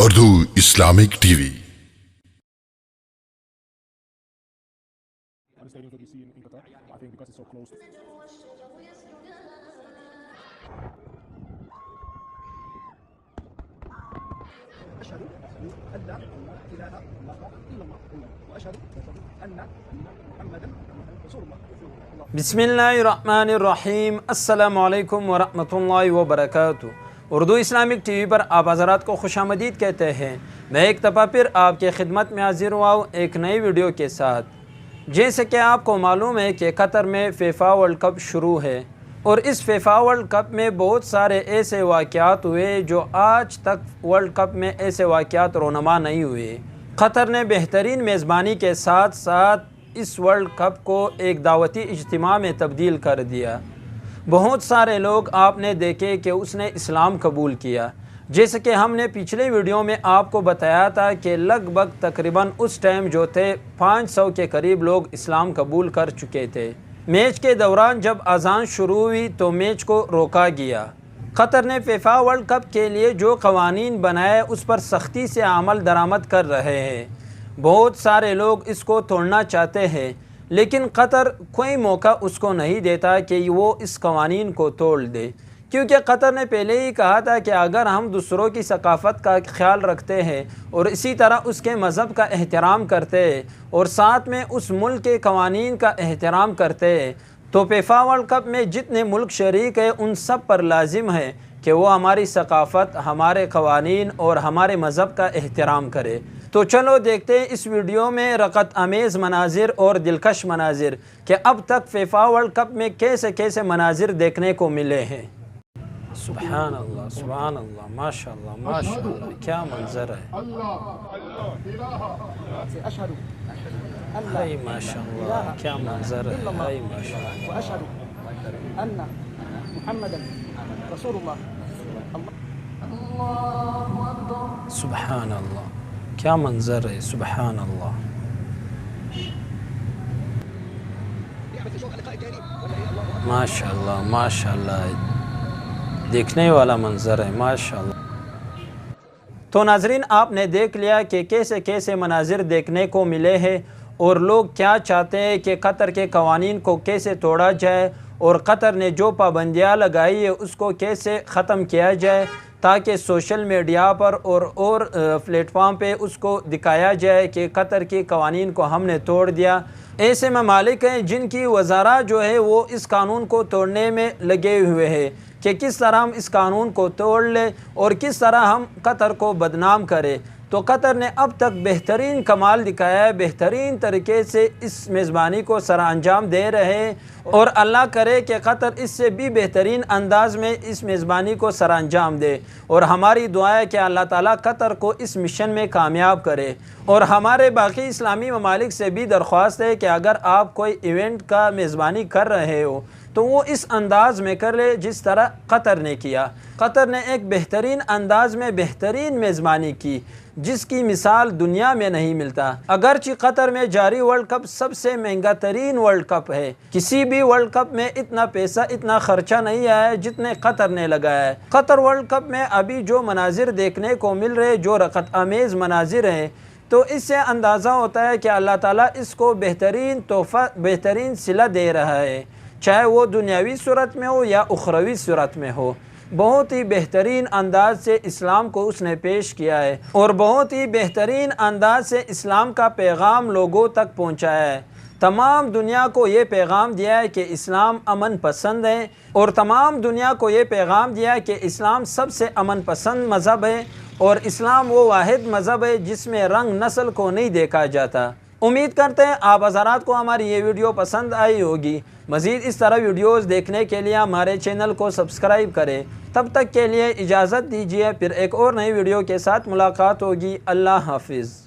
Urdu Islamic TV. I'm staying for DC in Qatar. I think because it's so close. أشهد أن لا إله إلا الله وأشهد أن محمدا رسول الله. बिस्मिल्लाहिर्रहमानिर्रहीम अस्सलामु अलैकुम वरहमतुल्लाहि वबरकातुहू। उर्दू इस्लामिक टीवी पर आप हज़रात को खुशामदीद कहते हैं। मैं एक दफ़ा फिर आपके खिदमत में हाजिर हुआ हूँ एक नई वीडियो के साथ। जैसे कि आपको मालूम है कि कतर में फीफा वर्ल्ड कप शुरू है और इस फीफा वर्ल्ड कप में बहुत सारे ऐसे वाक़यात हुए जो आज तक वर्ल्ड कप में ऐसे वाक़यात रोनमा नहीं हुए। कतर ने बेहतरीन मेज़बानी के साथ साथ इस वर्ल्ड कप को एक दावती इज्तिमा में तब्दील कर दिया। बहुत सारे लोग आपने देखे कि उसने इस्लाम कबूल किया। जैसे कि हमने पिछले वीडियो में आपको बताया था कि लगभग तकरीबन उस टाइम जो थे 500 के करीब लोग इस्लाम कबूल कर चुके थे। मैच के दौरान जब अज़ान शुरू हुई तो मैच को रोका गया। कतर ने फीफा वर्ल्ड कप के लिए जो क़वानीन बनाए उस पर सख्ती से अमल दरामद कर रहे हैं। बहुत सारे लोग इसको तोड़ना चाहते हैं लेकिन कतर कोई मौका उसको नहीं देता कि वो इस क़वानीन को तोड़ दे, क्योंकि कतर ने पहले ही कहा था कि अगर हम दूसरों की सकाफ़त का ख्याल रखते हैं और इसी तरह उसके मज़हब का एहतराम करते हैं और साथ में उस मुल्क के क़वानीन का एहतराम करते हैं तो फीफा वर्ल्ड कप में जितने मुल्क शरीक हैं उन सब पर लाजिम है कि वो हमारी सकाफ़त, हमारे क़वानीन और हमारे मज़हब का एहतराम करे। तो चलो देखते हैं इस वीडियो में रक़त अमेज़ मनाजिर और दिलकश मनाजिर कि अब तक फीफा वर्ल्ड कप में कैसे कैसे मनाजिर देखने को मिले हैं। सुभान अल्लाह, माशाअल्लाह माशाअल्लाह, क्या मंजर है। हाय माशाअल्लाह, क्या मंजर है। हाय माशाअल्लाह, सुभान अल्लाह, क्या मंजर है। सुभान अल्लाह, माशाअल्लाह माशाअल्लाह, देखने वाला मंजर है माशाअल्लाह। तो नाजरीन, आपने देख लिया कि कैसे कैसे मनाजिर देखने को मिले हैं और लोग क्या चाहते हैं कि कतर के क़वानीन को कैसे तोड़ा जाए और कतर ने जो पाबंदियाँ लगाई है उसको कैसे ख़त्म किया जाए ताकि सोशल मीडिया पर और प्लेटफॉर्म पे उसको दिखाया जाए कि कतर के क़वानीन को हमने तोड़ दिया। ऐसे ममालिक हैं जिनकी वज़ारा जो है वो इस कानून को तोड़ने में लगे हुए हैं कि किस तरह हम इस कानून को तोड़ लें और किस तरह हम कतर को बदनाम करें। तो कतर ने अब तक बेहतरीन कमाल दिखाया है, बेहतरीन तरीके से इस मेज़बानी को सरअंजाम दे रहे हैं और अल्लाह करे कि कतर इससे भी बेहतरीन अंदाज़ में इस मेज़बानी को सरअंजाम दे। और हमारी दुआ है कि अल्लाह ताला कतर को इस मिशन में कामयाब करे। और हमारे बाकी इस्लामी ममालिक से भी दरख्वास्त है कि अगर आप कोई इवेंट का मेज़बानी कर रहे हो तो वो इस अंदाज़ में कर ले जिस तरह कतर ने किया। कतर ने एक बेहतरीन अंदाज़ में बेहतरीन मेज़बानी की जिसकी मिसाल दुनिया में नहीं मिलता। अगरचे कतर में जारी वर्ल्ड कप सबसे महंगा तरीन वर्ल्ड कप है, किसी भी वर्ल्ड कप में इतना पैसा, इतना खर्चा नहीं आया है जितने कतर ने लगाया है। कतर वर्ल्ड कप में अभी जो मनाजिर देखने को मिल रहे, जो रक़त अमेज़ मनाजिर हैं, तो इससे अंदाज़ा होता है कि अल्लाह ताला इसको बेहतरीन तोहफ़ा, बेहतरीन सिला दे रहा है, चाहे वो दुनियावी सूरत में हो या उखरवी सूरत में हो। बहुत ही बेहतरीन अंदाज से इस्लाम को उसने पेश किया है और बहुत ही बेहतरीन अंदाज से इस्लाम का पैगाम लोगों तक पहुंचाया है। तमाम दुनिया को ये पैगाम दिया है कि इस्लाम अमन पसंद है और तमाम दुनिया को ये पैगाम दिया है कि इस्लाम सबसे अमन पसंद मज़हब है और इस्लाम वो वाहिद मज़हब है जिसमें रंग नस्ल को नहीं देखा जाता। उम्मीद करते हैं आप हज़रात को हमारी ये वीडियो पसंद आई होगी। मज़ीद इस तरह वीडियोज़ देखने के लिए हमारे चैनल को सब्सक्राइब करें। तब तक के लिए इजाज़त दीजिए, फिर एक और नई वीडियो के साथ मुलाकात होगी। अल्लाह हाफिज़।